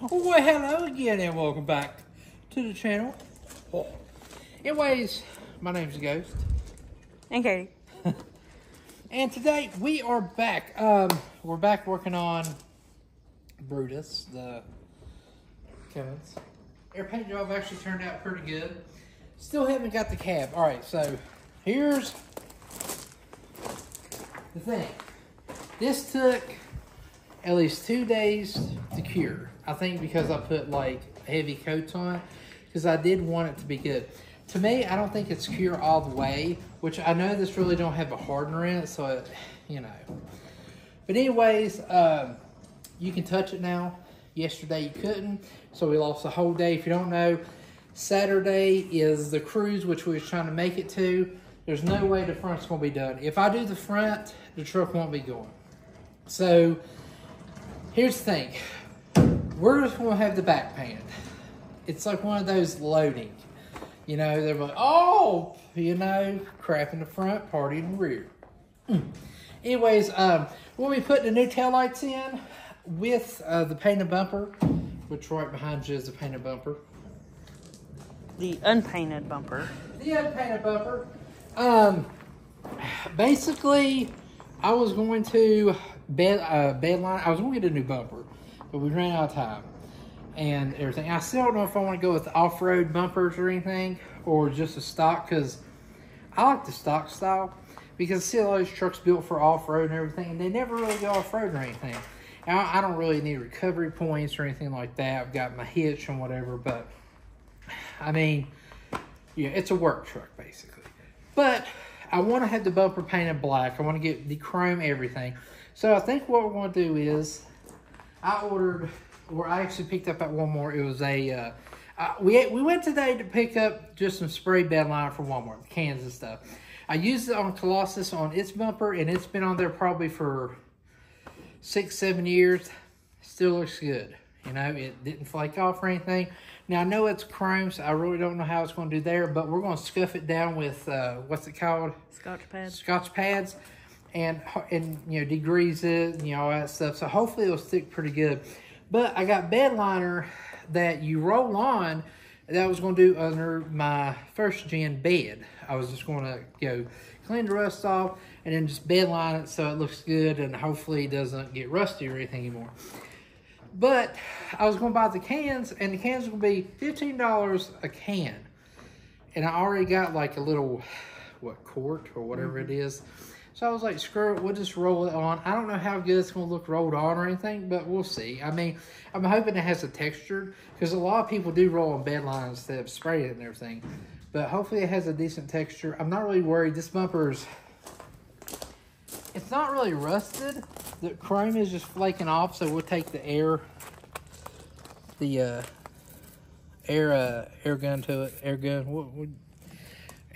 Well, hello again and welcome back to the channel. Anyways, my name's Ghost. And Katie. And today we are back. We're back working on Brutus, the Cummins. Air paint job actually turned out pretty good. Still haven't got the cab. Alright, so here's the thing. This took at least 2 days to cure. I think because I put like heavy coats on, because I did want it to be good. To me, I don't think it's cure all the way, which I know this really don't have a hardener in it, so it, you know. But anyways, you can touch it now. Yesterday you couldn't, so we lost a whole day. If you don't know, Saturday is the cruise, which we was trying to make it to. There's no way the front's gonna be done. If I do the front, the truck won't be going. So here's the thing. We're just gonna have the back painted. It's like one of those loading. You know, they're like, oh, you know, crap in the front, party in the rear. Anyways, we'll be putting the new taillights in with the painted bumper, which right behind you is the painted bumper. The unpainted bumper. The unpainted bumper. Basically, I was going to bedline. I was going to get a new bumper, but we ran out of time and everything. I still don't know if I want to go with off-road bumpers or anything, or just a stock, because I like the stock style, because I see a lot of these trucks built for off-road and everything, and they never really go off-road or anything. I don't really need recovery points or anything like that. I've got my hitch and whatever, but I mean, yeah, it's a work truck basically. But I want to have the bumper painted black. I want to get the chrome everything. So I think what we're going to do is, I ordered, or I actually picked up at Walmart. It was a, we went today to pick up just some spray bed liner from Walmart, cans and stuff. I used it on Colossus on its bumper, and it's been on there probably for 6-7 years. Still looks good. You know, it didn't flake off or anything. Now, I know it's chrome, so I really don't know how it's going to do there, but we're going to scuff it down with, what's it called? Scotch pads. Scotch pads. And you know, degrease it, and, you know, all that stuff. So hopefully it'll stick pretty good. But I got bed liner that you roll on that I was going to do under my first gen bed. I was just going to, you know, clean the rust off and then just bed line it so it looks good and hopefully it doesn't get rusty or anything anymore. But I was going to buy the cans, and the cans will be $15 a can. And I already got like a little, what, quart or whatever it is. So I was like, screw it, we'll just roll it on. I don't know how good it's going to look rolled on or anything, but we'll see. I mean, I'm hoping it has a texture, because a lot of people do roll on bed lines instead of spray it and everything. But hopefully it has a decent texture. I'm not really worried. This bumper's, it's not really rusted. The chrome is just flaking off, so we'll take the air gun to it. Air gun,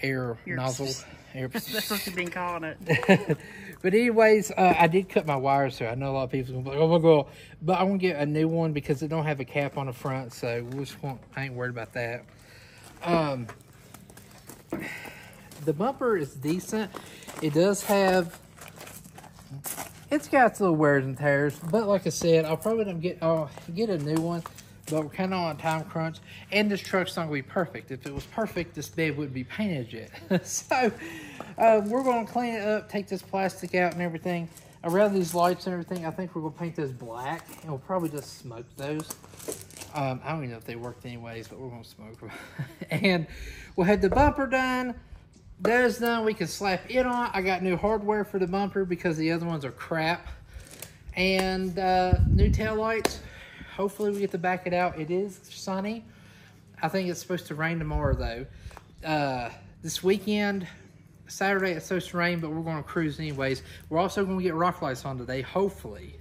air nozzle. That's what you've been calling it. But anyways, I did cut my wires, so I know a lot of people are going to be like, oh my God. But I'm going to get a new one because it don't have a cap on the front, so we'll just I ain't worried about that. The bumper is decent. It does have, it's got its little wears and tears, but like I said, I'll probably get a new one. But we're kind of on a time crunch, and this truck's not going to be perfect. If it was perfect, this bed wouldn't be painted yet. So we're going to clean it up, take this plastic out and everything. Around these lights and everything, I think we're going to paint those black, and we'll probably just smoke those. I don't even know if they worked anyways, but we're going to smoke them. And we'll have the bumper done. That is done. We can slap it on. I got new hardware for the bumper because the other ones are crap. And new tail lights. Hopefully we get to back it out. It is sunny. I think it's supposed to rain tomorrow, though. This weekend, Saturday, it's supposed to rain, but we're going to cruise anyways. We're also going to get rock lights on today, hopefully.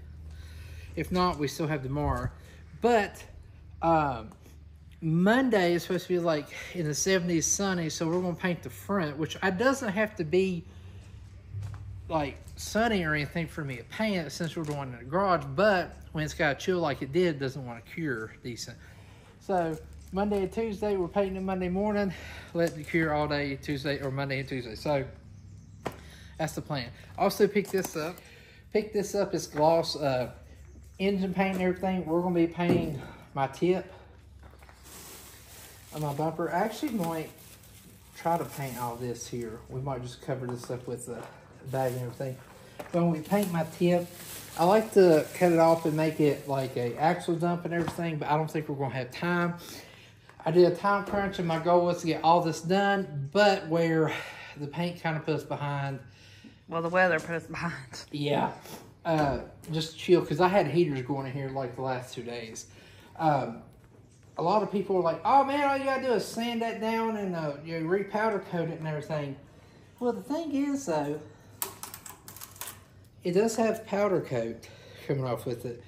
If not, we still have tomorrow. But Monday is supposed to be like in the 70s sunny, so we're going to paint the front, which doesn't have to be like sunny or anything for me to paint it since we're going in the garage, but when it's got a chill like it did, it doesn't want to cure decent. So Monday and Tuesday, we're painting it Monday morning, let it cure all day Tuesday or Monday and Tuesday. So that's the plan. Also pick this up. It's gloss engine paint and everything. We're going to be painting my tip on my bumper. I actually might try to paint all this here. We might just cover this up with the bag and everything. When we paint my tip, I like to cut it off and make it like a axle dump and everything, but I don't think we're gonna have time. I did a time crunch and my goal was to get all this done, but where the paint kind of put us behind. Well, the weather put us behind. Yeah, just chill, because I had heaters going in here like the last 2 days. A lot of people are like, oh man, all you gotta do is sand that down and you know, re-powder coat it and everything. Well, the thing is though, it does have powder coat coming off with it,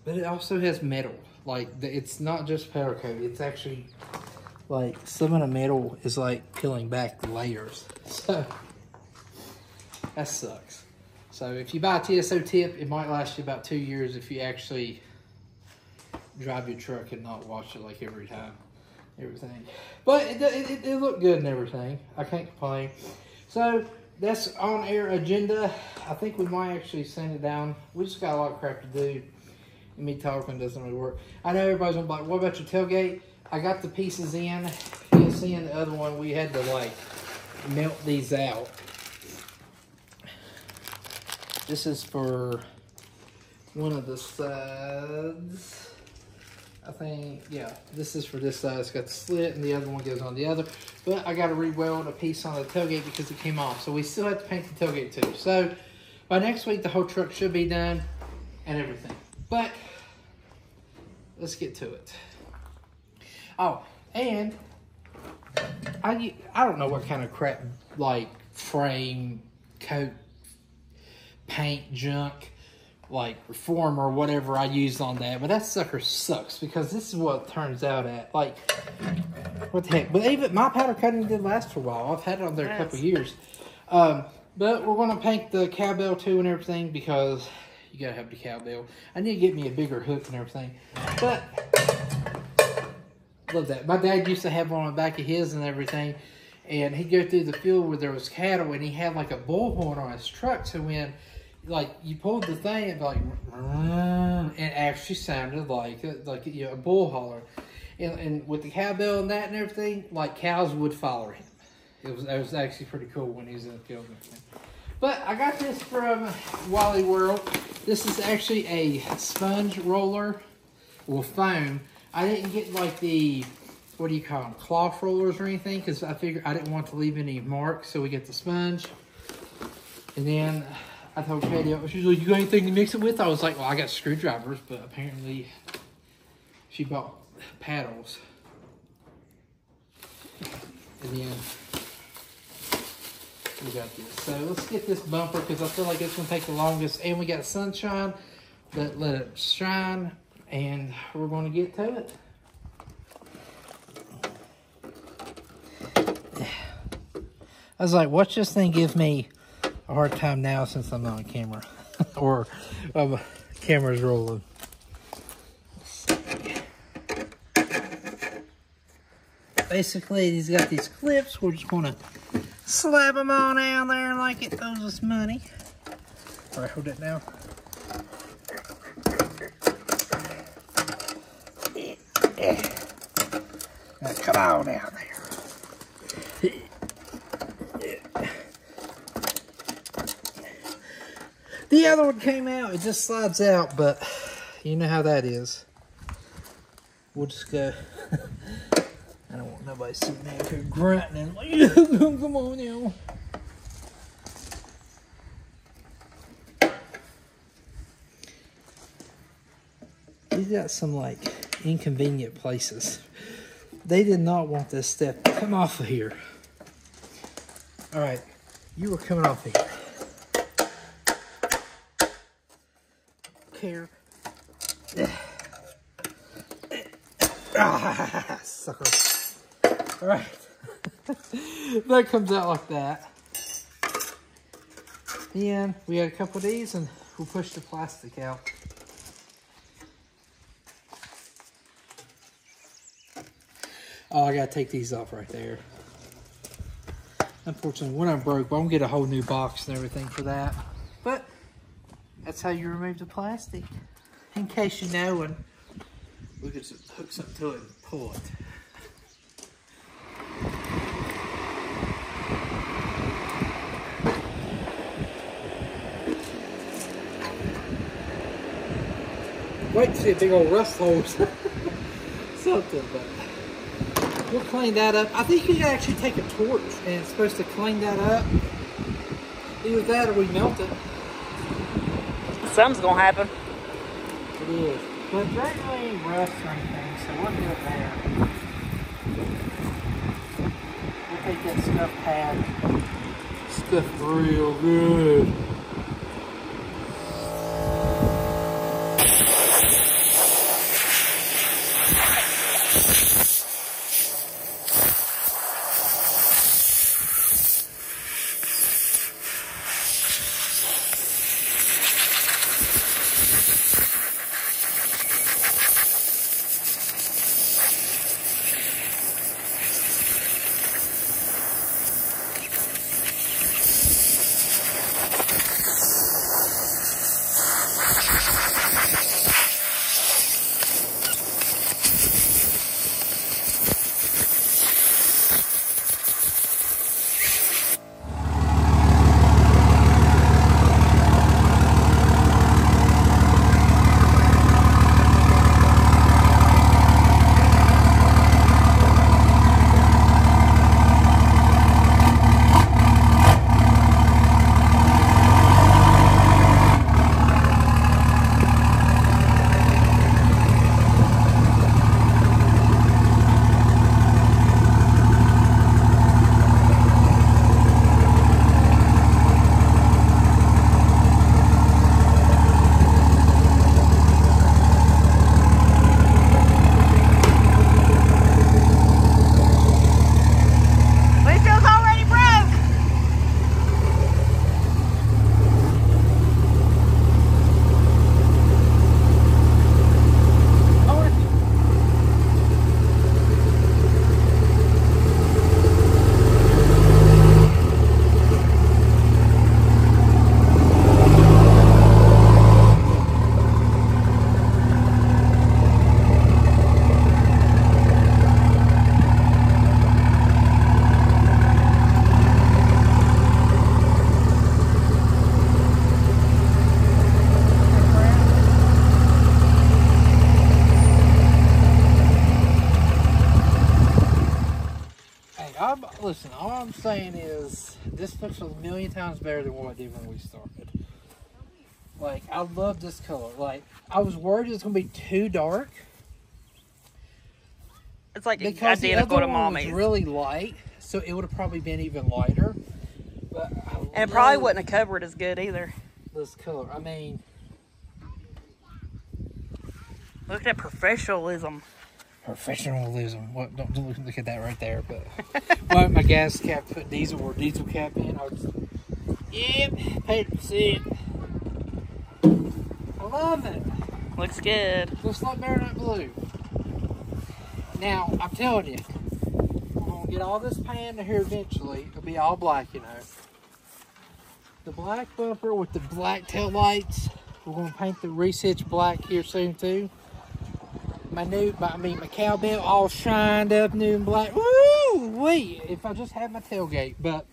but it also has metal. Like, it's not just powder coat, it's actually like some of the metal is like peeling back the layers. So that sucks. So if you buy a TSO tip, it might last you about 2 years if you actually drive your truck and not wash it like every time, everything. But it looked good and everything. I can't complain. So that's on our agenda. I think we might actually send it down. We just got a lot of crap to do. And me talking doesn't really work. I know everybody's gonna be like, what about your tailgate? I got the pieces in. You'll see in the other one, we had to like melt these out. This is for one of the sides. I think, yeah, this is for this side. It's got the slit and the other one goes on the other. But I got to re-weld a piece on the tailgate because it came off. So we still have to paint the tailgate too. So by next week, the whole truck should be done and everything. But let's get to it. Oh, and I don't know what kind of crap, like frame, coat, paint, junk, like reform or whatever I used on that, but that sucker sucks because this is what it turns out at. Like, what the heck? But even my powder coating did last for a while. I've had it on there a couple years. But we're gonna paint the cowbell too and everything because you gotta have the cowbell. I need to get me a bigger hook and everything. But love that. My dad used to have one on the back of his and everything, and he'd go through the field where there was cattle, and he had like a bullhorn on his truck. So when like you pulled the thing, it'd be like, it actually sounded like you know, a bull holler. And with the cowbell and that and everything, like cows would follow him. It was actually pretty cool when he was in the field and everything. But I got this from Wally World. This is actually a sponge roller with foam. I didn't get like the, what do you call them, cloth rollers or anything, because I figured I didn't want to leave any marks, so we get the sponge. And then I told Katie, she's like, you got anything to mix it with? I was like, well, I got screwdrivers, but apparently she bought paddles. And then we got this. So let's get this bumper because I feel like it's going to take the longest. And we got sunshine, but let it shine. And we're going to get to it. I was like, watch this thing give me a hard time now since I'm not on camera. Or camera's rolling. Basically, he's got these clips. We're just going to slap them on down there like it owes us money. All right, hold it now. Now, come on down there. The other one came out. It just slides out, but you know how that is. We'll just go. I don't want nobody sitting there here grunting and like, come on now. He's got some like inconvenient places. They did not want this step to come off of here. All right, you were coming off of here. Here. Ah, sucker. All right. That comes out like that. Then we got a couple of these and we'll push the plastic out. Oh, I gotta take these off right there. Unfortunately, one of them broke, but I'm gonna get a whole new box and everything for that. But that's how you remove the plastic. In case you know, and We could just hook something to it and pull it. Wait to see a big old rust hole or something, but we'll clean that up. I think you can actually take a torch and it's supposed to clean that up. Either that or we melt it. Something's gonna happen. It is. But there ain't really any rust or anything, so we'll do it there. We'll take that scuff pad, scuff real good. Listen, all I'm saying is this looks a million times better than what it did when we started. Like, I love this color. Like, I was worried it was going to be too dark. It's like because identical the other to one Mommy's. was really light, so it would have probably been even lighter. But And it probably wouldn't have covered as good either. This color, I mean, look at that professionalism. Professionalism. What? Don't look at that right there. But well, my gas cap put diesel or diesel cap in. I was, yep, paid to see it. I love it. Looks good. Looks like Marinette Blue. Now I'm telling you, we're gonna get all this pan to here eventually. It'll be all black, you know. The black bumper with the black tail lights. We're gonna paint the resitch black here soon too. My cowbell all shined up, new and black. Woo wee! If I just had my tailgate, but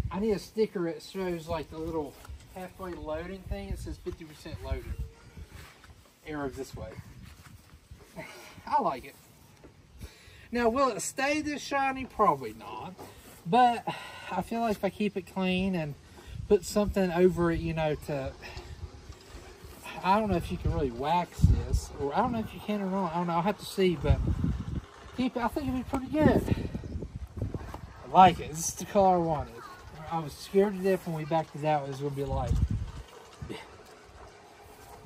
I need a sticker that shows like the little halfway loading thing. It says 50% loaded. Arrow this way. I like it. Now, will it stay this shiny? Probably not. But I feel like if I keep it clean and put something over it, you know, to... I don't know if you can really wax this, or I don't know if you can or not. I don't know. I'll have to see, but I think it'd be pretty good. I like it. This is the color I wanted. I was scared to death when we backed it out. It was going to be like,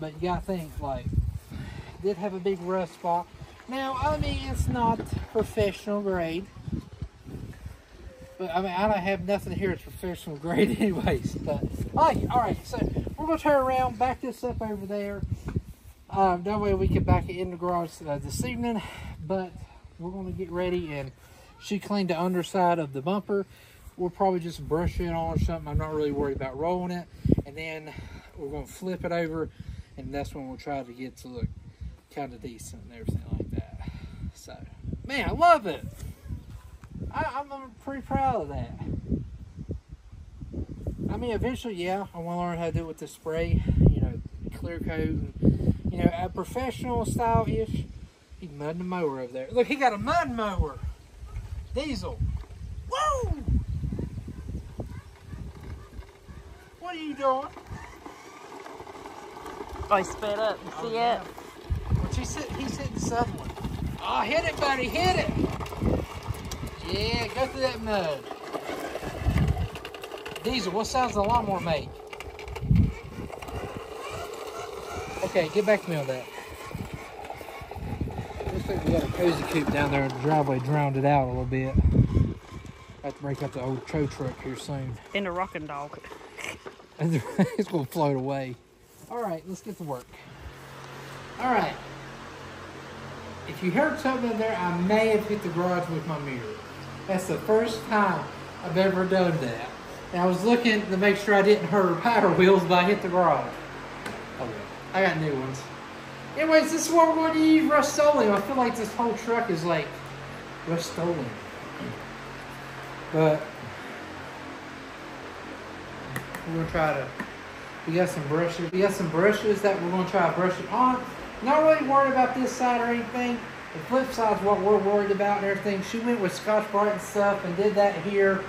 but you got to think, like, it did have a big rust spot. Now, I mean, it's not professional grade, but I mean, I don't have nothing here that's professional grade anyways. But I like it. All right, so we're going to turn around, back this up over there. That way we can back it in the garage this evening. But we're going to get ready, and she cleaned the underside of the bumper. We'll probably just brush it on or something. I'm not really worried about rolling it. And then we're going to flip it over, and that's when we'll try to get to look kind of decent and everything like that. So, man, I love it. I'm pretty proud of that. I mean, eventually, yeah, I want to learn how to do it with the spray, you know, clear coat, and, you know, a professional style-ish. He's mudding the mower over there. Look, he got a mud mower. Diesel. Woo! What are you doing? Oh, he sped up. You see it? What's he sit? He's hitting the southern one. Oh, hit it, buddy. Hit it. Yeah, go through that mud. Diesel, what sounds the lawnmower make? Okay, get back to me on that. Looks like we got a cozy coop down there in the driveway, drowned it out a little bit. I have to break up the old tow truck here soon. In the rocking dog. It's going to float away. All right, let's get to work. All right. If you heard something in there, I may have hit the garage with my mirror. That's the first time I've ever done that. And I was looking to make sure I didn't hurt her power wheels, but I hit the garage. Okay, I got new ones. Anyways, this is what we're going to use Rust-Oleum. I feel like this whole truck is like Rust-Oleum. But we're going to try to, we got some brushes. We got some brushes that we're going to try to brush it on. Not really worried about this side or anything. The flip side is what we're worried about and everything. She went with Scotch-Brite and stuff and did that here.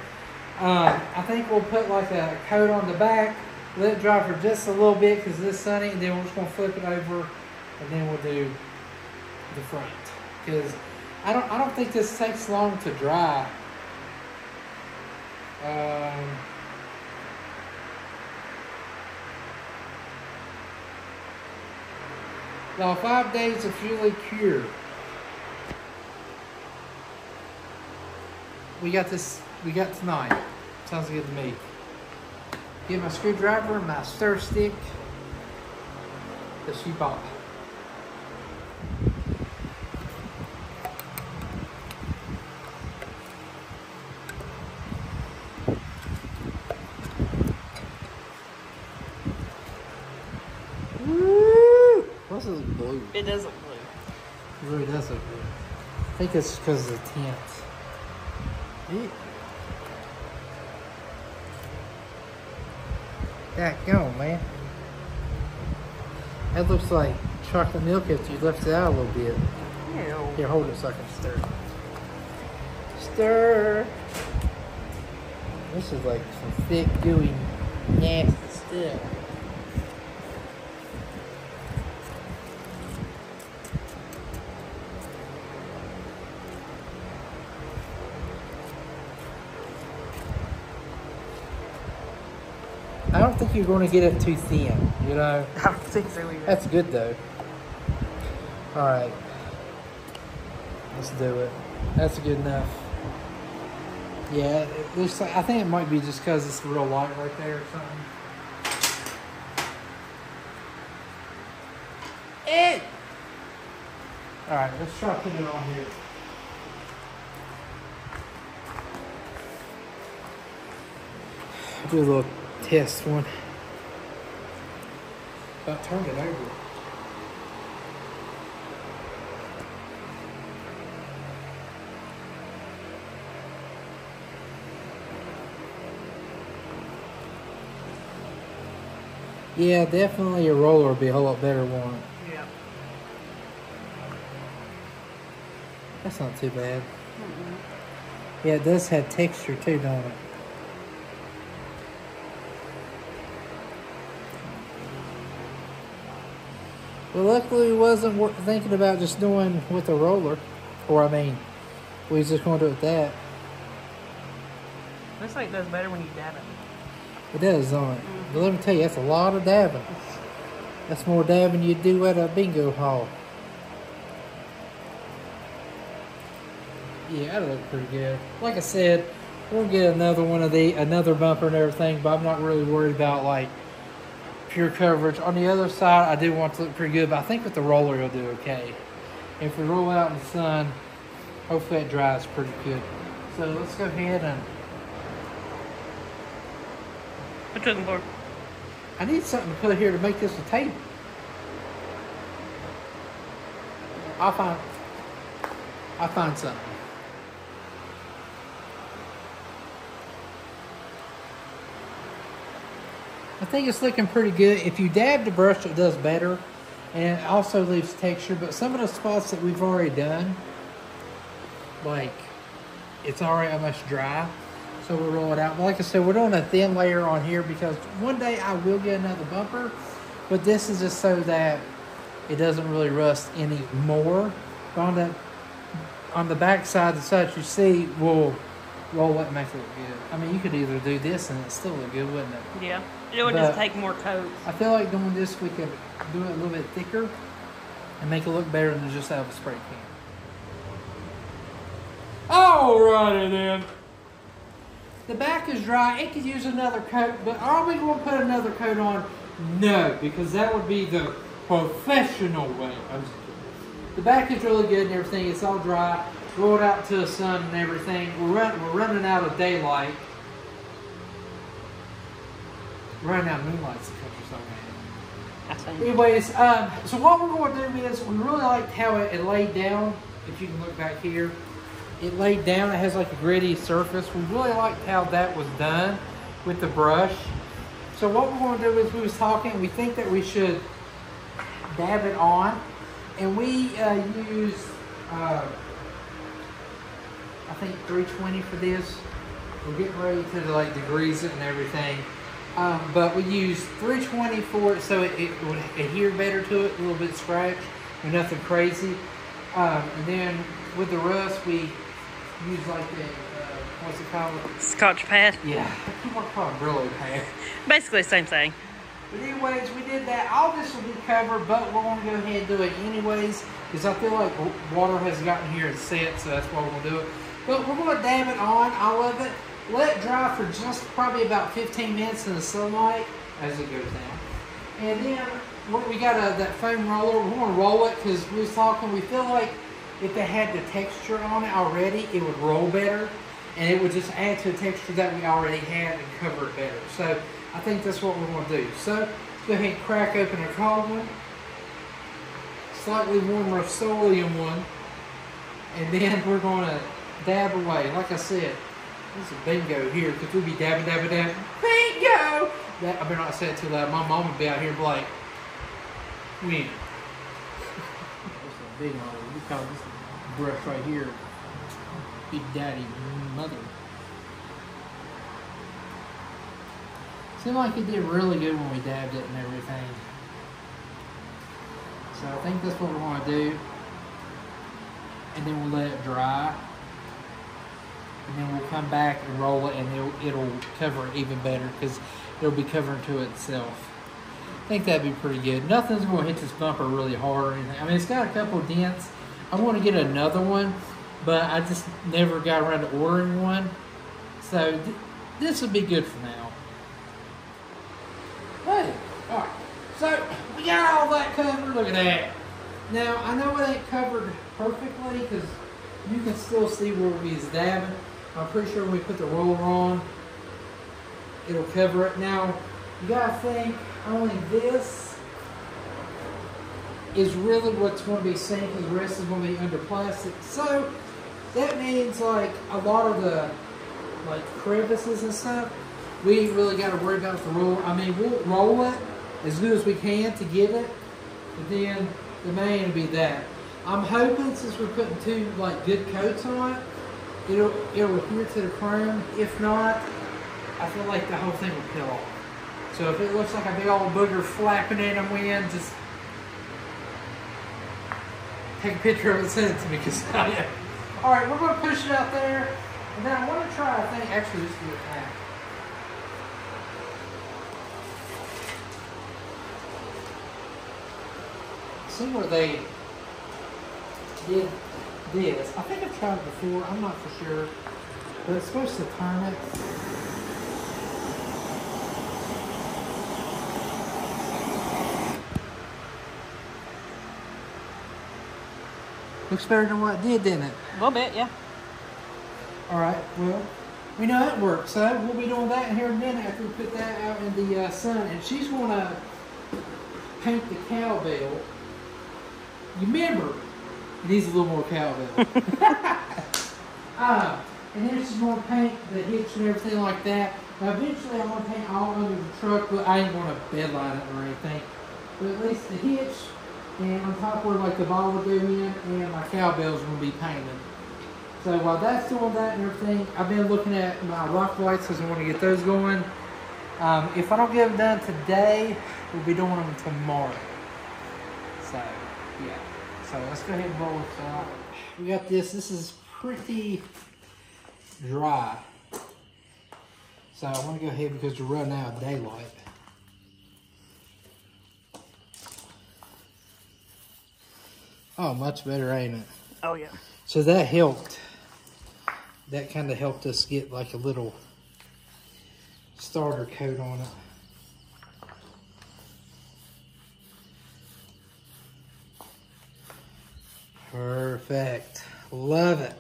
I think we'll put like a coat on the back, let it dry for just a little bit because it's sunny, and then we're just going to flip it over, and then we'll do the front. Because I don't think this takes long to dry. Now 5 days of fully cured. We got tonight. Sounds good to me. Get my screwdriver and my stir stick that she bought. Woo! What's this blue? It does look blue. It really does look blue. I think it's because of the tint. That go, man. That looks like chocolate milk if you left it out a little bit. Ew. Here, hold it so I can stir. Stir. This is like some thick, gooey, nasty stuff. I don't think you're going to get it too thin, you know? I don't think so either. That's good, though. All right. Let's do it. That's good enough. Yeah, it looks like, I think it might be just because it's real light right there or something. It! All right, let's try putting it on here. Do a little test one. About turned it over. Yeah, definitely a roller would be a whole lot better one. Yeah. That's not too bad. Yeah, it does have texture too, don't it? Well, luckily we wasn't thinking about just doing with a roller. Or, I mean, we was just going to do it with that. Looks like it does better when you dab it. It does, don't it? But let me tell you, that's a lot of dabbing. That's more dabbing you do at a bingo hall. Yeah, that looks pretty good. Like I said, we'll get another one of another bumper and everything, but I'm not really worried about, like, pure coverage. On the other side, I do want it to look pretty good, but I think with the roller, it'll do okay. If we roll out in the sun, hopefully it dries pretty good. So let's go ahead and... What you looking for? I need something to put here to make this a table. I'll find something. I think it's looking pretty good. If you dab the brush, it does better. And it also leaves texture. But some of the spots that we've already done, like, it's already almost dry. So we'll roll it out. But like I said, we're doing a thin layer on here because one day I will get another bumper. But this is just so that it doesn't really rust anymore. On the back side, the side you see, we'll roll it and make it look good. I mean, you could either do this and it still look good, wouldn't it? Yeah. It would just take more coats. I feel like doing this, we could do it a little bit thicker and make it look better than just have a spray can. Alrighty then. The back is dry. It could use another coat, but are we going to put another coat on? No, because that would be the professional way. The back is really good and everything. It's all dry. Roll it out to the sun and everything. We're running out of daylight. We're running out of moonlight. Anyways, so what we're going to do is we really liked how it laid down. If you can look back here, it laid down. It has like a gritty surface. We really liked how that was done with the brush. So what we're going to do is we was talking. We think that we should dab it on, and we use I think 320 for this. We're getting ready to like degrease it and everything. But we use 320 for it so it would adhere better to it, a little bit scratch, but nothing crazy. And then with the rust, we use like the, what's it called? Scotch pad? Yeah, I keep on calling it Brillo pad. Basically the same thing. But anyways, we did that. All this will be covered, but we're going to go ahead and do it anyways, because I feel like water has gotten here and set, so that's why we're going to do it. But we're going to dab it on, all of it. Let it dry for just probably about 15 minutes in the sunlight as it goes down. And then we got that foam roller. We're going to roll it because we was talking. We feel like if it had the texture on it already, it would roll better. And it would just add to the texture that we already had and cover it better. So I think that's what we're going to do. So let's go ahead and crack open a cold one. Slightly warmer Solium one. And then we're going to dab away. Like I said, this is bingo here, because we'll be dabbing. Bingo! I better not say it too loud. My mom would be out here like, win. That's a big one. We call this brush right here Big Daddy Mother. Seemed like it did really good when we dabbed it and everything. So I think that's what we're going to do. And then we'll let it dry. And then we'll come back and roll it, and it'll cover it even better because it'll be covering to itself. I think that'd be pretty good. Nothing's going to hit this bumper really hard or anything. I mean, it's got a couple of dents. I want to get another one, but I just never got around to ordering one. So this would be good for now. Hey, all right. So we got all that covered. Look at that. Now, I know it ain't covered perfectly because you can still see where we is dabbing. I'm pretty sure when we put the roller on, it'll cover it. Now, you gotta think only this is really what's going to be seen, because the rest is going to be under plastic. So that means like a lot of the like crevices and stuff, we ain't really got to worry about the roller. I mean, we'll roll it as good as we can to get it, but then the main will be that. I'm hoping since we're putting two like good coats on it, it'll adhere to the chrome. If not, I feel like the whole thing will peel off. So if it looks like a big old booger flapping in the wind, just take a picture of it and send it to me, because yeah. All right, we're going to push it out there, and then I want to try, I think, actually just do it now. See where they did this. I think I've tried it before. I'm not for sure. But it's supposed to turn it. Looks better than what it did, didn't it? A little bit, yeah. Alright, well, we know it works. So we'll be doing that in here in a minute after we put that out in the sun. And she's going to paint the cowbell. You remember, It needs a little more cowbell. And then it's just going to paint the hitch and everything like that. Now eventually I'm going to paint all under the truck, but I ain't going to bedline it or anything. But at least the hitch and on top where like the ball would go in and my cowbell's going to be painted. So while that's doing that and everything, I've been looking at my rock lights because I want to get those going. If I don't get them done today, we'll be doing them tomorrow. So, yeah. So let's go ahead and roll this out. We got this. This is pretty dry. So I want to go ahead because we're running out of daylight. Oh, much better, ain't it? Oh, yeah. So that helped. That kind of helped us get like a little starter coat on it. Perfect. Love it.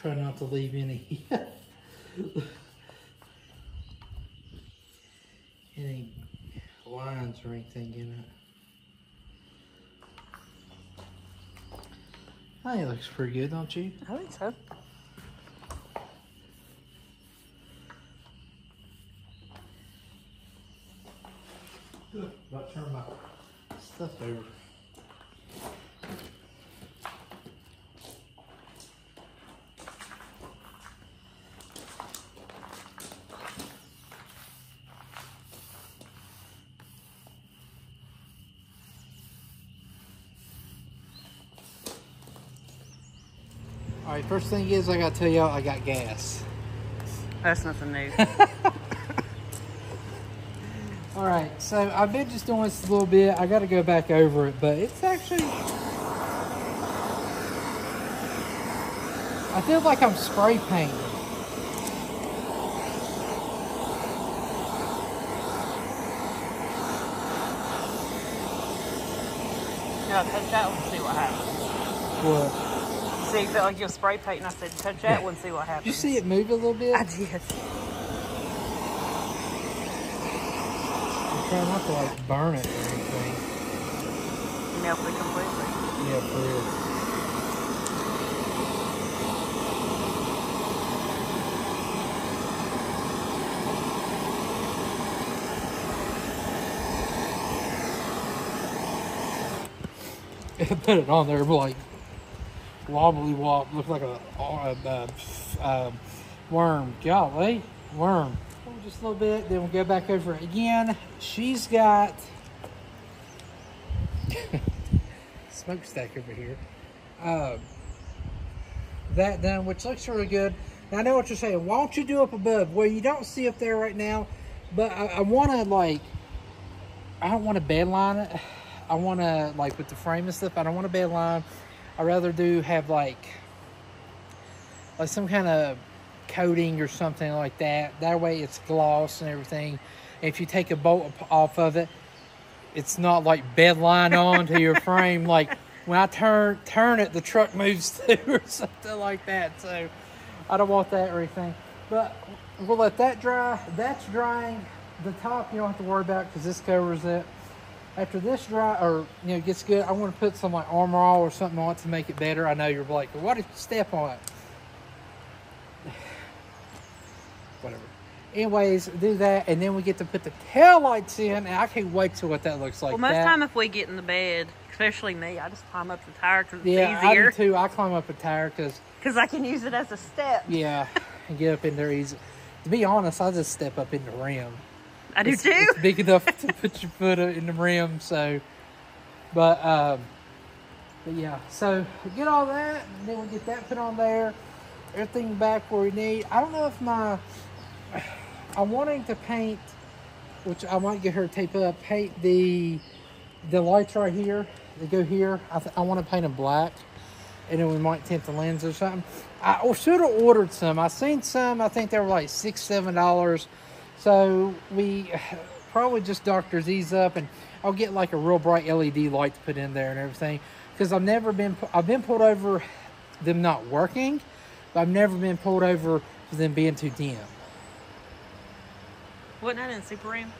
Try not to leave any any lines or anything in it. I think it looks pretty good, don't you? I think so. Good. About to turn my stuff over. Alright, first thing is I gotta tell y'all I got gas. That's nothing new. Alright, so I've been just doing this a little bit. I gotta go back over it, but it's actually... I feel like I'm spray painting. Yeah, touch that one and see what happens. What? See, you felt like you're spray painting. I said, touch that one and see what happens. Did you see it move a little bit? I did. I'm trying not to like burn it or anything. Melt it completely. Yeah, for real. Put it on there, like wobbly wop, look like a worm. Golly, worm. Just a little bit, then we'll go back over it again. She's got smokestack over here. That done, which looks really good. Now I know what you're saying. Why don't you do up above? Well, you don't see up there right now, but I want to like. I don't want to bed line it. I want to like with the frame and stuff. I don't want to bed line. I rather have like some kind of coating or something like that. That way it's gloss and everything. And if you take a bolt off of it, it's not like bed line onto your frame. Like when I turn it, the truck moves through or something like that. So I don't want that or anything. But we'll let that dry. That's drying. The top you don't have to worry about because this covers it. After this dry or gets good, I want to put some like Armor All or something on it to make it better. I know you're like, well, what if you step on it? Whatever. Anyways, do that, and then we get to put the tail lights in, and I can't wait to what that looks like. Well, most time if we get in the bed, especially me, I just climb up the tire because it's easier. I do too. I climb up a tire because I can use it as a step. Yeah, and get up in there easy. To be honest, I just step up in the rim. I do too. It's big enough to put your foot in the rim, so. But yeah, so we get all that, and then we get that put on there. Everything back where we need. I don't know if I'm wanting to paint, which I might get her to tape up, paint the lights right here. They go here. I want to paint them black, and then we might tint the lens or something. I should have ordered some. I seen some. I think they were like $6, $7. So we probably just doctor these up, and I'll get like a real bright LED light to put in there and everything. Because I've been pulled over them not working, but I've never been pulled over for them being too dim. Wasn't that in Super Ram?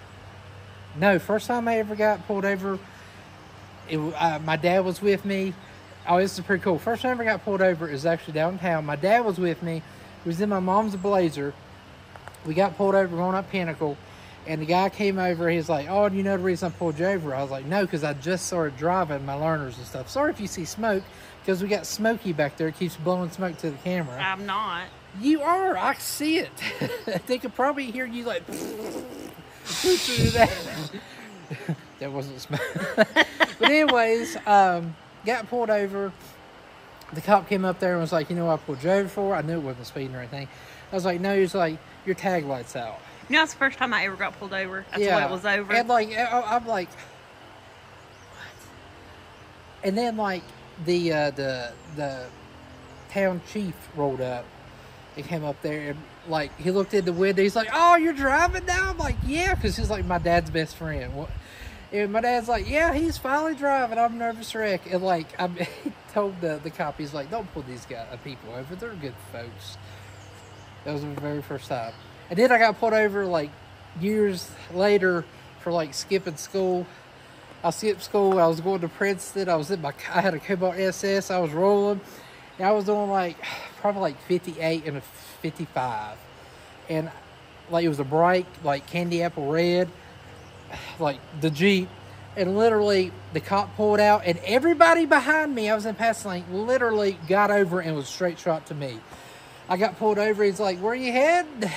No, first time I ever got pulled over, my dad was with me. Oh, this is pretty cool. First time I ever got pulled over is actually downtown. My dad was with me. He was in my mom's Blazer. We got pulled over going up Pinnacle, and the guy came over. He's like, "Oh, do you know the reason I pulled you over?" I was like, "No, because I just started driving my learners and stuff. Sorry if you see smoke, because we got Smokey back there. It keeps blowing smoke to the camera." I'm not. You are. I see it. They could probably hear you like. That wasn't smoke. But anyways, got pulled over. The cop came up there and was like, "You know what I pulled you over for?" I knew it wasn't speeding or anything. I was like, "No." He was like, "Your tag light's out." You know, it's the first time I ever got pulled over. That's why it was over. And like, I'm like, what? And then like the town chief rolled up. He came up there and like he looked in the window. He's like, "Oh, you're driving now?" I'm like, "Yeah," because he's like my dad's best friend. And my dad's like, "Yeah, he's finally driving. I'm nervous wreck." And like he told the cop, he's like, "Don't pull these people over. They're good folks." That was the very first time. And then I got pulled over like years later for like skipping school. I skipped school. I was going to Princeton. I had a Cobalt SS. I was rolling. And I was doing like probably like 58 and a 55. And like it was a bright like candy apple red, like the Jeep. And literally the cop pulled out and everybody behind me, I was in passing lane, literally got over and was straight shot to me. I got pulled over. He's like, "Where you headed?"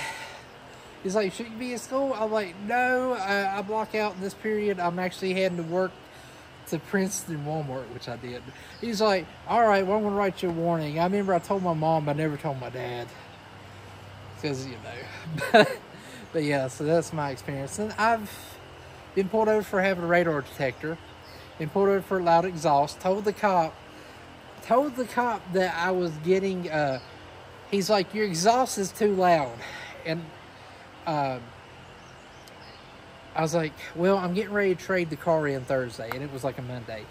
He's like, "Should you be at school?" I'm like, "No, I block out this period. I'm actually heading to work to Princeton Walmart," which I did. He's like, "All right, well, I'm going to write you a warning." I remember I told my mom, but I never told my dad. Because, you know. But yeah, so that's my experience. And I've been pulled over for having a radar detector. Been pulled over for loud exhaust. Told the cop that I was getting, he's like, "Your exhaust is too loud." And I was like, "Well, I'm getting ready to trade the car in Thursday," and it was like a Monday.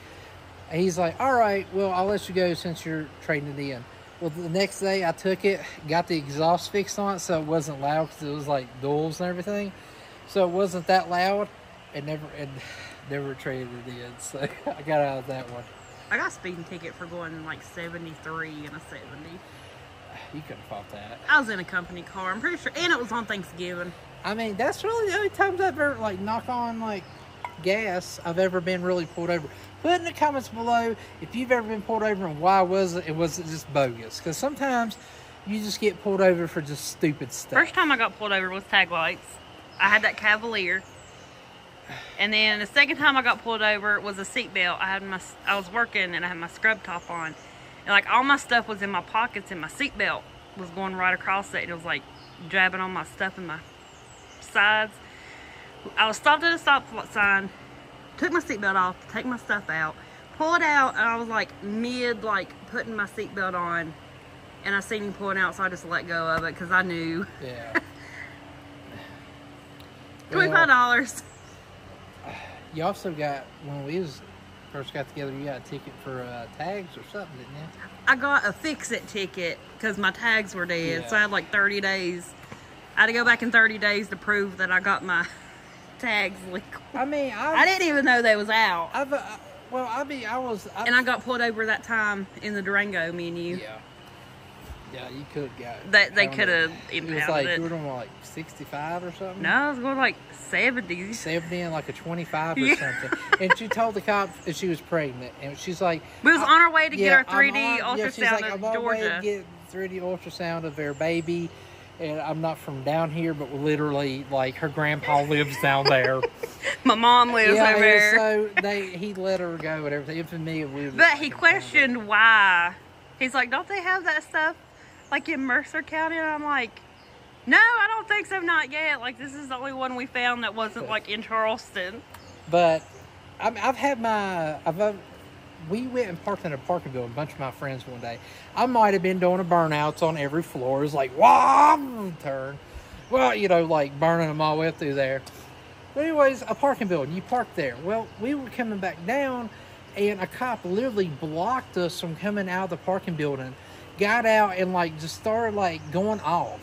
And he's like, "All right, well, I'll let you go since you're trading it in." Well, the next day I took it, got the exhaust fixed on it so it wasn't loud because it was like duals and everything. So it wasn't that loud, and never traded it in. So I got out of that one. I got a speeding ticket for going like 73 and a 70. You could have fought that. I was in a company car, I'm pretty sure, and it was on Thanksgiving. I mean, that's really the only times I've ever, like, knock on, like, gas, I've ever been really pulled over. Put in the comments below if you've ever been pulled over and why was it wasn't just bogus. Because sometimes you just get pulled over for just stupid stuff. First time I got pulled over was tag lights. I had that Cavalier. And then the second time I got pulled over was a seatbelt. I was working and I had my scrub top on. And like all my stuff was in my pockets and my seatbelt was going right across it. It was like jabbing on my stuff in my sides. I was stopped at a stop sign, took my seatbelt off to take my stuff out, pulled out, and I was like mid like putting my seatbelt on, and I seen him pulling out, so I just let go of it because I knew. Yeah. $25. You also got, when we first got together, you got a ticket for tags or something, didn't you? I got a fix-it ticket because my tags were dead, so I had like 30 days. I had to go back in 30 days to prove that I got my tags legal. I mean, I didn't even know they was out. And I got pulled over that time in the Durango, me and you. Yeah, you could have got it. They could have impounded it. Was like, you were doing like 65 or something? No, I was going like 70. 70 and like a 25 or something. And she told the cop that she was pregnant. And she's like... We was on our way to get our 3D ultrasound she's like, in I'm on Georgia. my way to get 3D ultrasound of their baby. And I'm not from down here, but literally, like, her grandpa lives down there. My mom lives over there. So he let her go and everything. And for me, but he questioned why. He's like, "Don't they have that stuff like in Mercer County?" And I'm like, "No, I don't think so, not yet. Like, this is the only one we found that wasn't like in Charleston." But we went and parked in a parking building, a bunch of my friends one day. I might have been doing a burnouts on every floor. It was like, wow, turn. Well, you know, like burning them all the way up through there. But anyways, a parking building, you park there. Well, we were coming back down, and a cop literally blocked us from coming out of the parking building. got out and like just started like going off.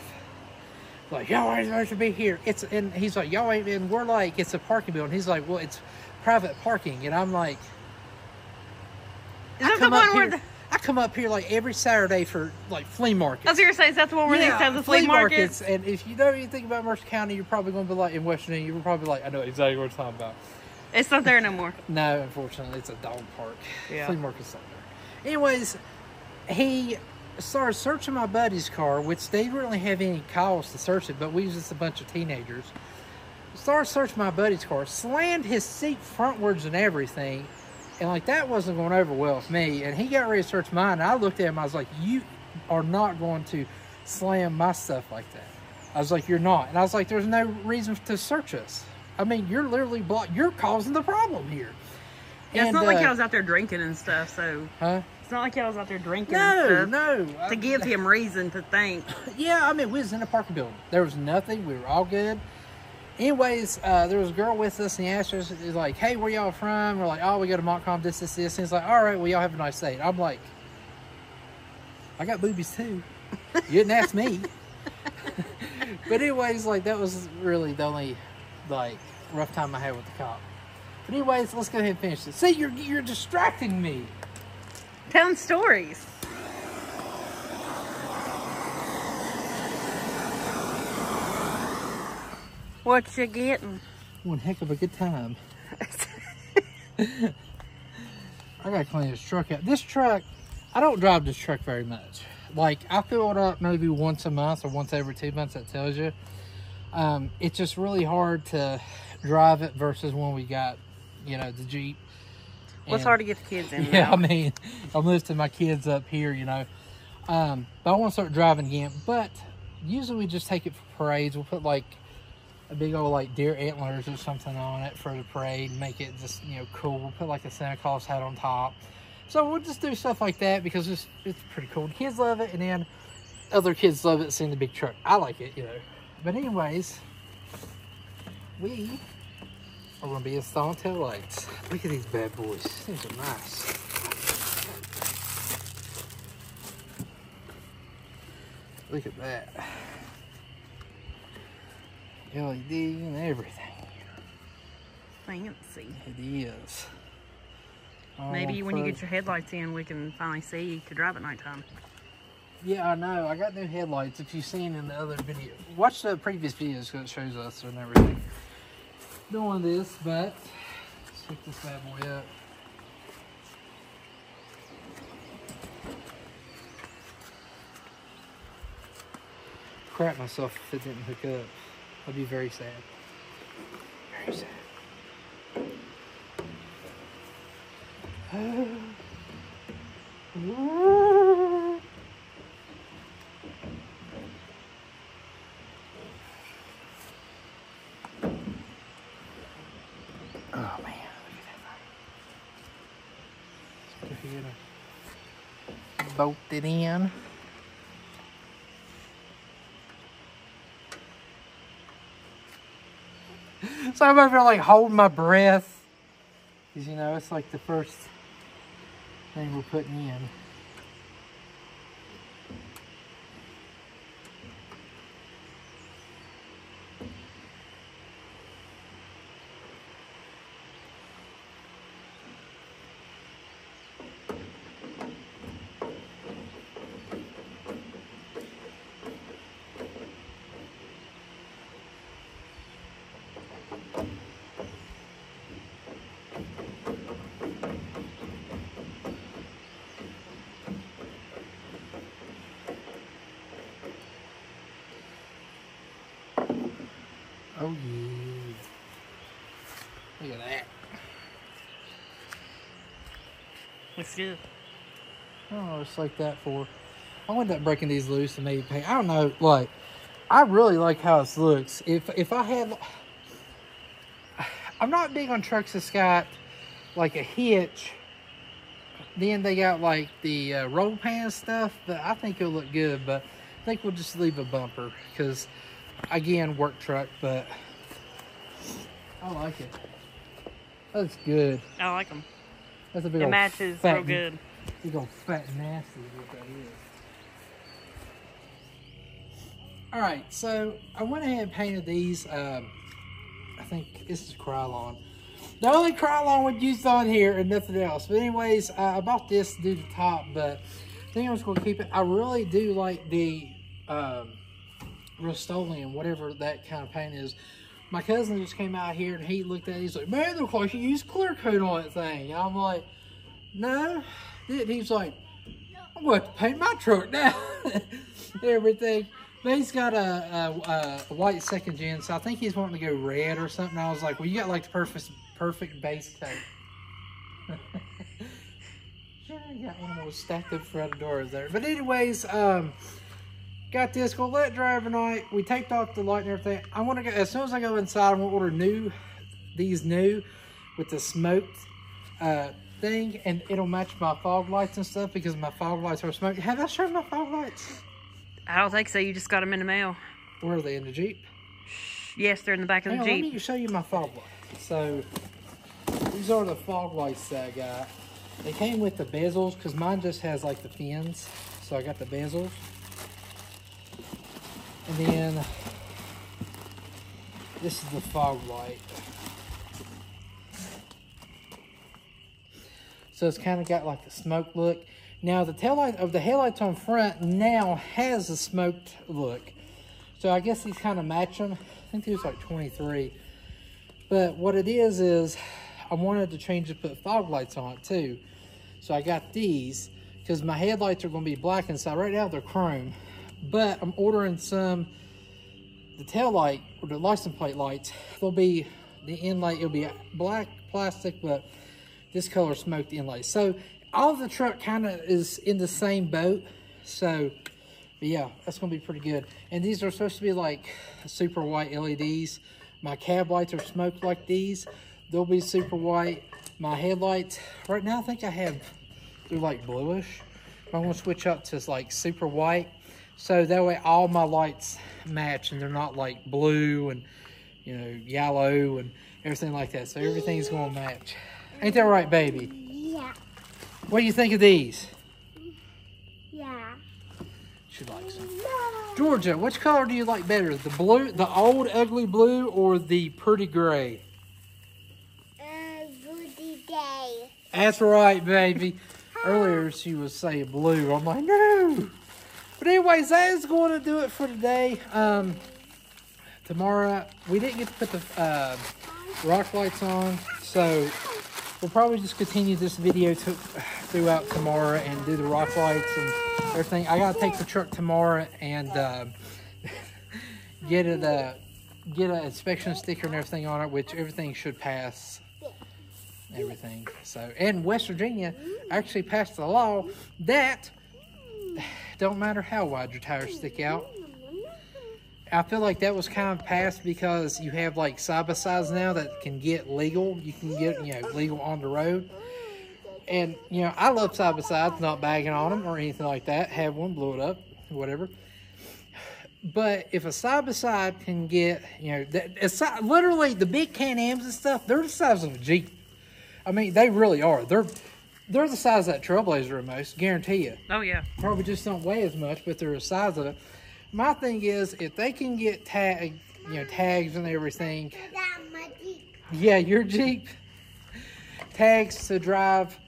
Like, y'all ain't supposed to be here. And he's like, y'all ain't, and we're like, it's a parking building. He's like, well, it's private parking. And I'm like, I come up here like every Saturday for like flea markets. I was gonna say, is that the one where they have the flea markets? And if you know anything about Mercer County, you're probably going to be like, in West Virginia, you're probably like, I know exactly what I'm talking about. It's not there no more. No, unfortunately, it's a dog park. Yeah. Flea market's not there. Anyways, he started searching my buddy's car, which they didn't really have any cause to search it, but we was just a bunch of teenagers. Started searching my buddy's car, slammed his seat frontwards and everything, and like that wasn't going over well with me. And he got ready to search mine, and I looked at him, I was like, you are not going to slam my stuff like that. I was like, you're not. And I was like, there's no reason to search us. I mean, you're literally you're causing the problem here. Yeah, it's not like y'all was out there drinking and stuff, so. Huh? It's not like y'all was out there drinking and stuff. No. To give him reason to think. Yeah, I mean, we was in a parking building. There was nothing. We were all good. Anyways, there was a girl with us, and he asked us, he's like, hey, where y'all from? We're like, oh, we go to Montcalm, this. And he's like, all right, well, y'all have a nice day. And I'm like, I got boobies too. You didn't ask me. But anyways, like, that was really the only, like, rough time I had with the cop. But anyways, let's go ahead and finish this. See, you're distracting me. Telling stories. What you getting? One heck of a good time. I gotta clean this truck out. This truck, I don't drive this truck very much. Like, I fill it up maybe once a month or once every 2 months, that tells you. It's just really hard to drive it versus when we got, you know, the Jeep. Well, it's hard to get the kids in. Yeah, now. I mean, I'm lifting my kids up here, you know. But I want to start driving again. But usually we just take it for parades. We'll put like a big old like deer antlers or something on it for the parade. Make it just, you know, cool. We'll put like a Santa Claus hat on top. So we'll just do stuff like that because it's pretty cool. The kids love it, and then other kids love it seeing the big truck. I like it, you know. But anyways, we are going to be installing tail lights. Look at these bad boys. These are nice. Look at that. LED and everything. Fancy. It is. Maybe when you get your headlights in, we can finally see to drive at nighttime. Yeah, I know. I got new headlights. If you've seen in the other video, watch the previous videos because it shows us and everything. Doing this, but let's hook this bad boy up. Crap myself if it didn't hook up. I'd be very sad. Very sad. Oh man, look at that thing. Let's go ahead and bolt it in. So I'm over here like holding my breath. Because you know, it's like the first thing we're putting in. Oh yeah. Look at that. Looks good. I don't know, it's like that for. I ended up breaking these loose and maybe paint. I don't know, like, I really like how this looks. If I had, I'm not big on trucks that's got like a hitch. Then they got like the roll pan stuff, but I think it'll look good. But I think we'll just leave a bumper because, again, work truck. But I like it. That looks good. I like them. That's a big It old matches fat, real good. Big old fat nasty is what that is. All right, so I went ahead and painted these. I think this is Krylon. The only Krylon we've used on here and nothing else. But anyways, I bought this to do the top, but I think I'm just going to keep it. I really do like the Rust-Oleum, whatever that kind of paint is. My cousin just came out here and he looked at it. He's like, man, it looks like you used clear coat on that thing. And I'm like, no. He's like, I'm going to paint my truck now. Everything. But he's got a white second gen, so I think he's wanting to go red or something. I was like, well, you got like the perfect base coat. Sure, you got one of those stacked up front doors there. But anyways, got this. Gonna let it dry overnight. We taped off the light and everything. I want to go as soon as I go inside. I'm gonna order these new with the smoked thing, and it'll match my fog lights and stuff because my fog lights are smoked. Have I shown my fog lights? I don't think so. You just got them in the mail. Where are they, in the Jeep? Yes, they're in the back of the Jeep. Let me show you my fog lights. So these are the fog lights that I got. They came with the bezels because mine just has like the fins. So I got the bezels. And then this is the fog light. So it's kind of got like the smoke look. Now the taillight of the headlights on front now has a smoked look. So I guess these kind of match them. I think these are like 23. But what it is I wanted to change to put fog lights on it too. So I got these because my headlights are going to be black inside. Right now they're chrome. But I'm ordering the tail light or the license plate lights. They'll be the inlay. It'll be black plastic, but this color smoked inlay. So all of the truck kind of is in the same boat. So, but yeah, that's gonna be pretty good. And these are supposed to be like super white LEDs. My cab lights are smoked like these. They'll be super white. My headlights right now, I think they're like bluish. I'm gonna switch up to like super white. So that way all my lights match and they're not like blue and, you know, yellow and everything like that. So everything's gonna match. Ain't that right, baby? Yeah. What do you think of these? Yeah. She likes them. No. Georgia, which color do you like better? The blue, the old ugly blue, or the pretty gray? Goody day. That's right, baby. Earlier she was saying blue. I'm like, no. But anyways, that is going to do it for today. Tomorrow, we didn't get to put the rock lights on, so we'll probably just continue this video throughout tomorrow and do the rock lights and everything. I got to take the truck tomorrow and get an inspection sticker and everything on it, which everything should pass. Everything. So, and West Virginia actually passed a law that don't matter how wide your tires stick out. I feel like that was kind of passed because you have like side-by-sides now that can get legal. You can get, you know, legal on the road. And, you know, I love side-by-sides, not bagging on them or anything like that. Have one, blow it up, whatever. But if a side-by-side can get, you know, literally the big Can-Ams and stuff, they're the size of a Jeep. I mean, they really are. They're the size of that Trailblazer almost, guarantee you. Oh, yeah. Probably just don't weigh as much, but they're the size of it. My thing is, if they can get tags and everything. My Jeep. Yeah, your Jeep. Tags to drive.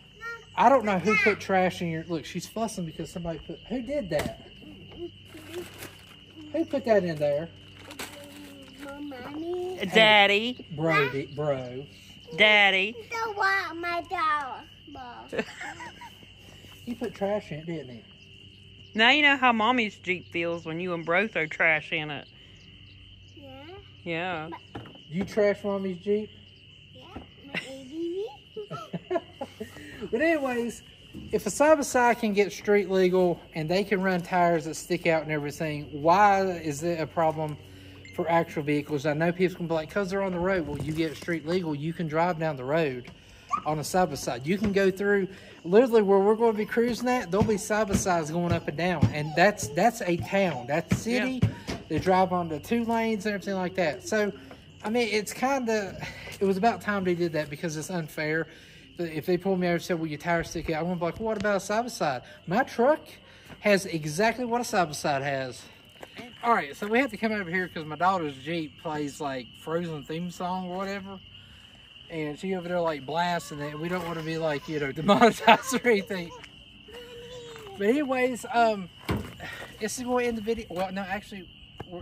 I don't know who put trash in your... Look, she's fussing because somebody put... Who did that? Who put that in there? Mommy. Daddy. Bro. Daddy. Don't want my dog. He put trash in it, didn't he? Now you know how Mommy's Jeep feels when you and Bro throw trash in it. Yeah. Yeah. You trash Mommy's Jeep? Yeah. My baby. But anyways, if a side-by-side can get street legal and they can run tires that stick out and everything, why is it a problem for actual vehicles? I know people can be like, because they're on the road. Well, you get street legal, you can drive down the road on a side-by-side. You can go through, literally where we're going to be cruising at, there'll be side-by-sides going up and down. And that's a town. That's city. Yeah. They drive on the 2 lanes and everything like that. So, I mean, it was about time they did that because it's unfair. If they pulled me over and said, well, your tires stick out, I'm going to be like, well, what about a side-by-side? My truck has exactly what a side-by-side has. All right, so we have to come over here because my daughter's Jeep plays like Frozen theme song or whatever. And she over there like blasting it. We don't want to be like, you know, demonetized or anything. But anyways, this is going to end the video. Well, no, actually,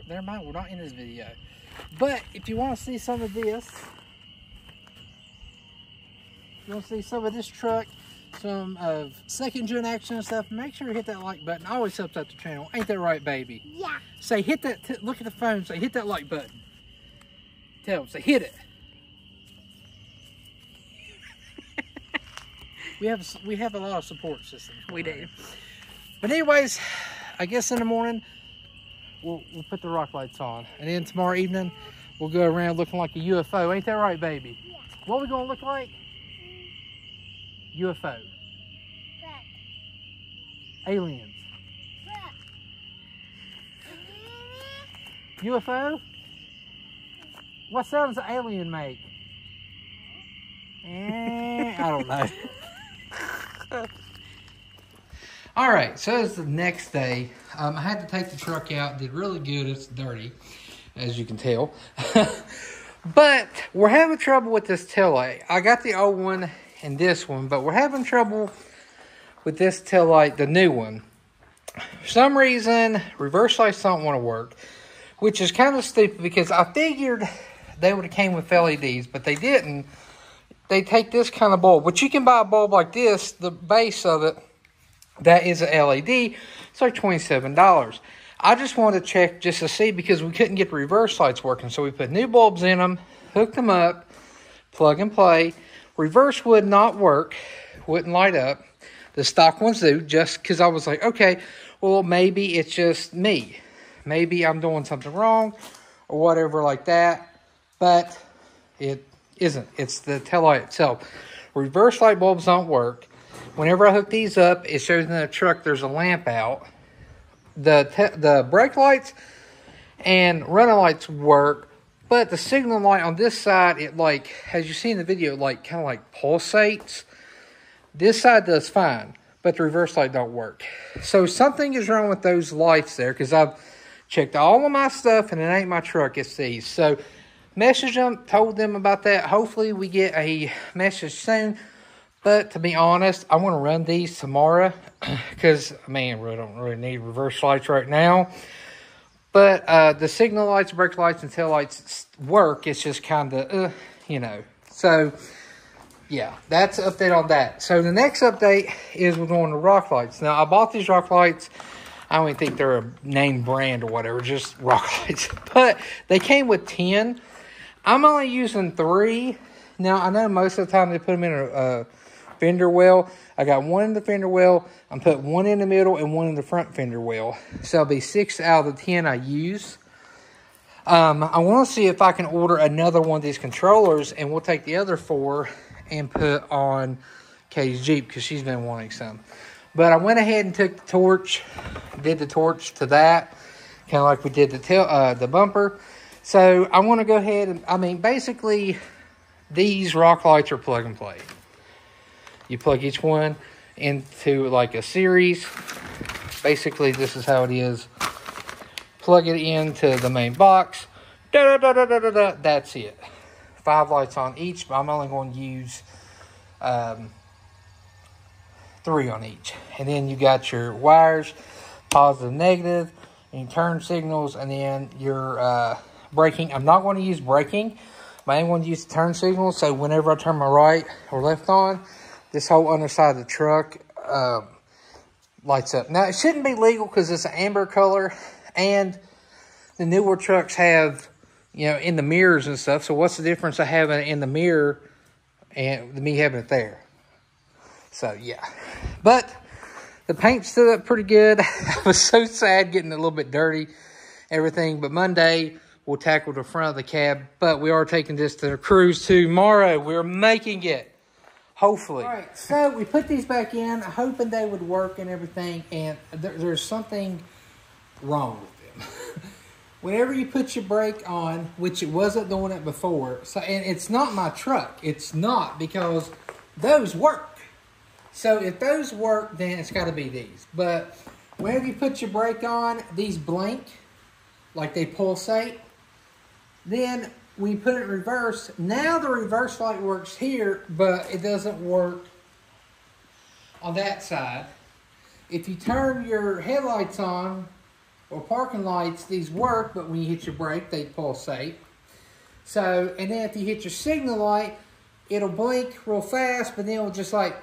never mind. We're not in this video. But if you want to see some of this, you want to see some of this truck, some of second gen action and stuff, make sure you hit that like button. Always helps out the channel. Ain't that right, baby? Yeah. Say hit that, look at the phone, say hit that like button. Tell them, say hit it. We have a lot of support systems. We do. But anyways, I guess in the morning, we'll put the rock lights on. And then tomorrow evening, we'll go around looking like a UFO. Ain't that right, baby? Yeah. What we gonna look like? UFO. But, Aliens. but. UFO? What sound does an alien make? I don't know. All right, so it's the next day. I had to take the truck out. Did really good. It's dirty, as you can tell. But we're having trouble with this taillight. I got the old one and this one, but we're having trouble with this taillight, the new one. For some reason, reverse lights don't want to work, which is kind of stupid because I figured they would have came with LEDs, but they didn't. They take this kind of bulb, which you can buy a bulb like this, the base of it, that is a LED. It's like $27. I just wanted to check just to see because we couldn't get the reverse lights working. So we put new bulbs in them, hooked them up, plug and play. Reverse would not work, wouldn't light up. The stock ones do, just because I was like, okay, well, maybe it's just me. Maybe I'm doing something wrong or whatever like that. But it isn't. It's the taillight itself. Reverse light bulbs don't work. Whenever I hook these up, it shows in the truck there's a lamp out. The brake lights and running lights work, but the signal light on this side, it like, as you see in the video, like kind of like pulsates. This side does fine, but the reverse light don't work. So something is wrong with those lights there because I've checked all of my stuff and it ain't my truck, it's these. So messaged them, told them about that. Hopefully we get a message soon. But to be honest, I want to run these tomorrow because, man, we don't really need reverse lights right now. But the signal lights, brake lights, and tail lights work. It's just kind of, you know. So, yeah, that's an update on that. So the next update is we're going to rock lights. Now, I bought these rock lights. I don't even think they're a name brand or whatever, just rock lights. But they came with 10. I'm only using 3. Now, I know most of the time they put them in a fender well. I got one in the fender well. I'm putting one in the middle and one in the front fender well. So it'll be 6 out of the 10 I use. I want to see if I can order another one of these controllers, and we'll take the other 4 and put on Kay's Jeep because she's been wanting some. But I went ahead and took the torch, did the torch to that, kind of like we did the bumper. So I want to go ahead and, I mean, basically, these rock lights are plug and play. You plug each one into like a series. Basically, this is how it is. Plug it into the main box. That's it. 5 lights on each, but I'm only going to use 3 on each. And then you got your wires, positive, negative, and turn signals, and then your braking. I'm not going to use braking, but I'm going to use the turn signals. So whenever I turn my right or left on, this whole underside of the truck lights up. Now, it shouldn't be legal because it's an amber color, and the newer trucks have, you know, in the mirrors and stuff. So what's the difference of having it in the mirror and me having it there? So, yeah. But the paint stood up pretty good. I was so sad getting a little bit dirty, everything. But Monday, we'll tackle the front of the cab. But we are taking this to the cruise tomorrow. We're making it. Hopefully. All right, so we put these back in, hoping they would work and everything, and there's something wrong with them. Whenever you put your brake on, which it wasn't doing it before, so and it's not my truck. It's not, because those work. So if those work, then it's got to be these. But whenever you put your brake on, these blink. like they pulsate. Then when you put it in reverse, now the reverse light works here, but it doesn't work on that side. If you turn your headlights on or parking lights, these work, but when you hit your brake, they pulsate. So, and then if you hit your signal light, it'll blink real fast, but then it'll just like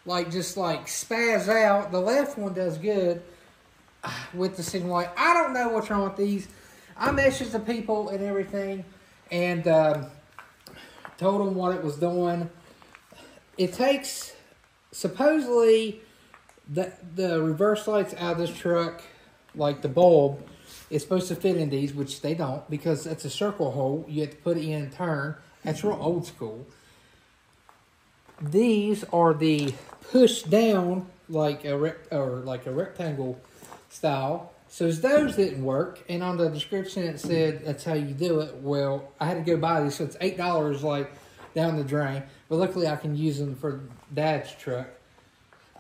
spaz out. The left one does good with the signal light. I don't know what's wrong with these. I messaged the people and everything and told them what it was doing. It takes, supposedly, the reverse lights out of this truck, like the bulb, is supposed to fit in these, which they don't, because it's a circle hole. You have to put it in and turn. That's real old school. These are the push down, like a rectangle style. So those didn't work, and on the description it said that's how you do it. Well, I had to go buy these, so it's $8 like down the drain. But luckily I can use them for Dad's truck.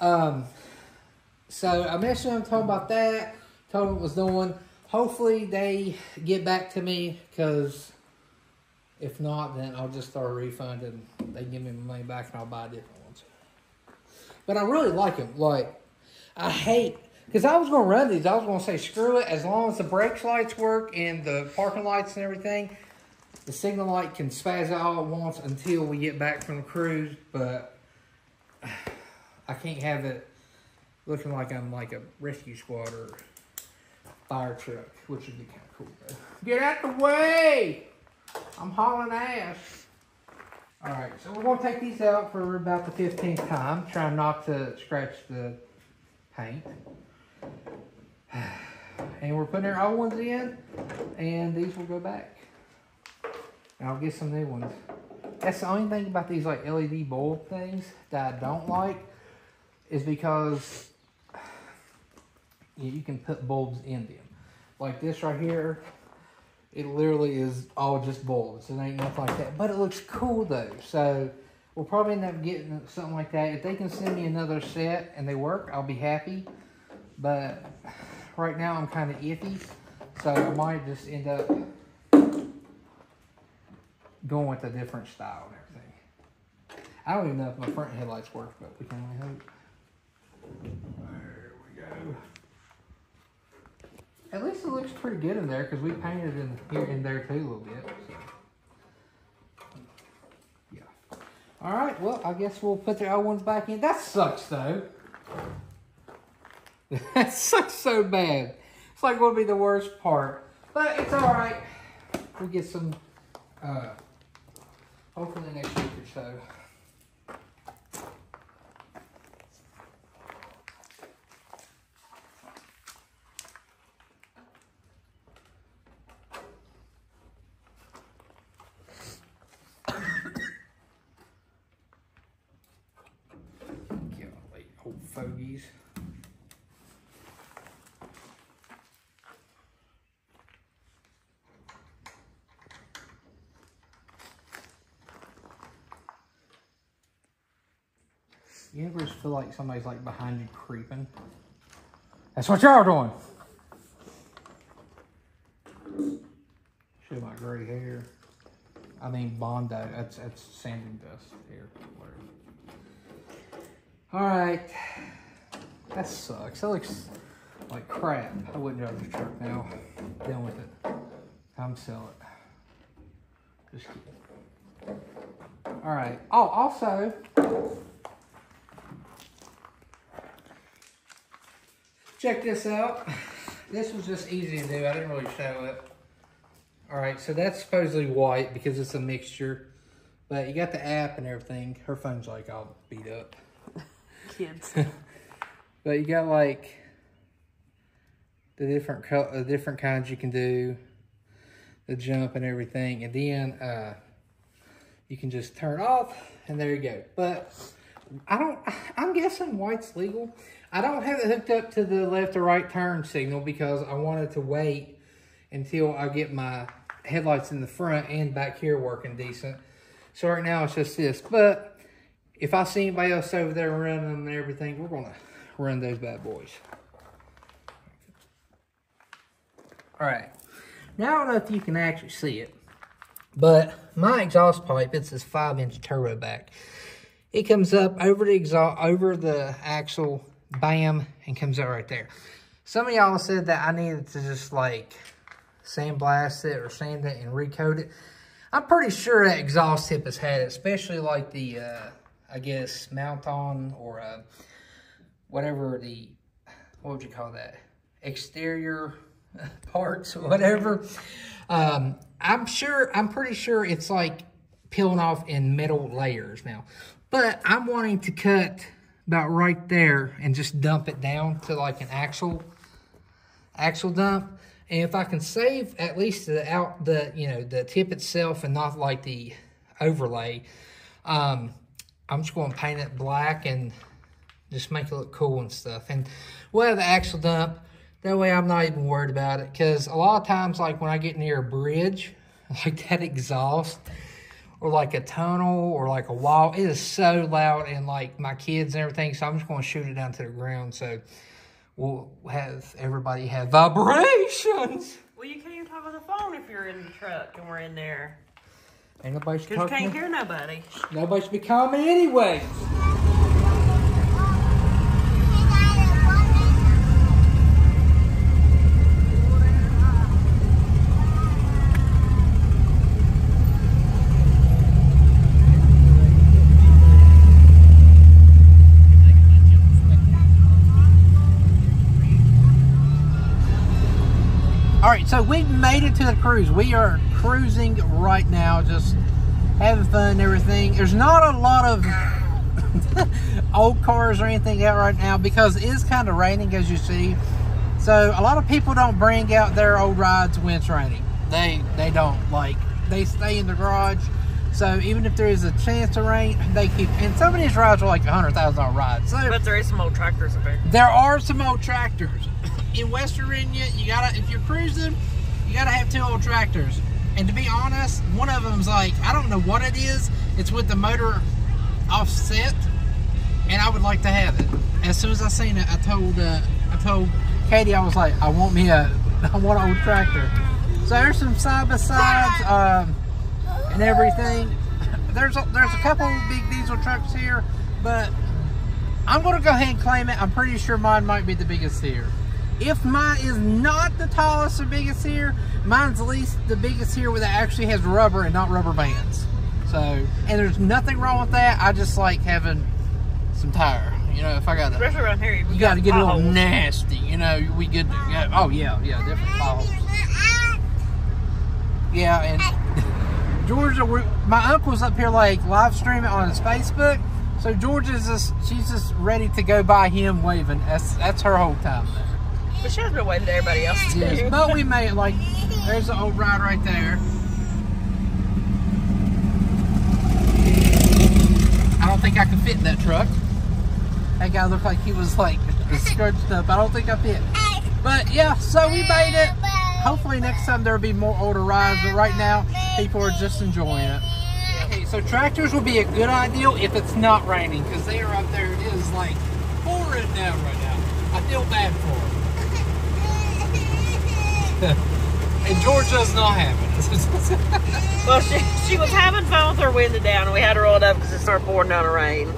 So I messaged them, told them about that, told them what it was doing. Hopefully they get back to me, because if not, then I'll just start a refund and they give me my money back and I'll buy different ones. But I really like them. Like, I hate, because I was going to run these. I was going to say, screw it. As long as the brake lights work and the parking lights and everything, the signal light can spaz out all at once until we get back from the cruise. But I can't have it looking like I'm like a rescue squad or fire truck, which would be kind of cool, though. Get out the way! I'm hauling ass. Alright, so we're going to take these out for about the 15th time. Trying not to scratch the paint. And we're putting our old ones in, and these will go back. And I'll get some new ones. That's the only thing about these like LED bulb things that I don't like, is because you can put bulbs in them. Like this right here, it literally is all just bulbs. It ain't nothing like that. But it looks cool though. So we'll probably end up getting something like that. If they can send me another set and they work, I'll be happy. But right now I'm kind of iffy. So I might just end up going with a different style and everything. I don't even know if my front headlights work, but we can only hope. There we go. At least it looks pretty good in there, because we painted in here and there too a little bit. So. Yeah. Alright, well, I guess we'll put the old ones back in. That sucks though. That sucks so bad. It's like going to be the worst part. But it's alright. We'll get some, hopefully next week or so. Old fogies. You ever just feel like somebody's like behind you creeping? That's what y'all doing. Show my gray hair. I mean Bondo. That's sanding dust here. Whatever. Alright, that sucks. That looks like crap. I wouldn't drive this truck now. Done with it. Time to sell it. Just kidding. Alright. Oh, also, check this out. This was just easy to do. I didn't really show it. Alright, so that's supposedly white because it's a mixture. But you got the app and everything. Her phone's like all beat up. Kids. But you got like the different kinds you can do, the jump and everything, and then you can just turn off and there you go. But I'm guessing white's legal. I don't have it hooked up to the left or right turn signal because I wanted to wait until I get my headlights in the front and back here working decent. So right now it's just this. But if I see anybody else over there running them and everything, we're going to run those bad boys. All right. Now, I don't know if you can actually see it, but my exhaust pipe, it's this 5-inch turbo back. It comes up over the exhaust, over the axle, bam, and comes out right there. Some of y'all said that I needed to just like sandblast it or sand it and recoat it. I'm pretty sure that exhaust tip has had it, especially like the, I guess, mount on or whatever the, what would you call that? Exterior parts or whatever. I'm pretty sure it's like peeling off in metal layers now. But I'm wanting to cut about right there and just dump it down to like an axle dump. And if I can save at least the tip itself and not like the overlay, I'm just going to paint it black and just make it look cool and stuff. And we'll have the axle dump. That way I'm not even worried about it. Because a lot of times, like when I get near a bridge, like that exhaust, or like a tunnel, or like a wall, it is so loud, and like my kids and everything, so I'm just going to shoot it down to the ground, so we'll have everybody have vibrations. Well, you can't even talk on the phone if you're in the truck and we're in there. Ain't nobody should Because talk you to can't me. hear nobody. Nobody should be calling me anyway. All right, so we've made it to the cruise. We are cruising right now, just having fun and everything. There's not a lot of old cars or anything out right now because it is kind of raining, as you see. So a lot of people don't bring out their old rides when it's raining. They don't, like, they stay in the garage. So even if there is a chance to rain, they keep, and some of these rides are like $100,000 rides. So But there is some old tractors up there. there are some old tractors. In West Virginia, you gotta, if you're cruising, you gotta have 2 old tractors. And to be honest, one of them's like, I don't know what it is. It's with the motor offset, and I would like to have it. As soon as I seen it, I told Katie, I was like, I want an old tractor. So there's some side by sides and everything. There's a couple big diesel trucks here, but I'm gonna go ahead and claim it. I'm pretty sure mine might be the biggest here. If mine is not the tallest or biggest here, mine's at least the biggest here where that actually has rubber and not rubber bands. So, and there's nothing wrong with that. I just like having some tire. You know, if I gotta, Especially around here, you gotta get a little potholes. nasty. You know, we good to go. Oh yeah, different potholes. Yeah, and Georgia, my uncle's up here like live streaming on his Facebook. So Georgia's she's just ready to go by him waving. That's her whole time there. But she has been waving to everybody else too. Yes, but we made it. Like, there's the old ride right there. I don't think I could fit in that truck. That guy looked like he was like scrunched up. I don't think I fit. But yeah, so we made it. Hopefully next time there'll be more older rides, but right now people are just enjoying it. Okay, so tractors will be a good idea if it's not raining, because they are up there. It is like pouring down right now. I feel bad for them. And George does not have it. Well, she was having fun with her window down, and we had to roll it up because it started pouring down the rain.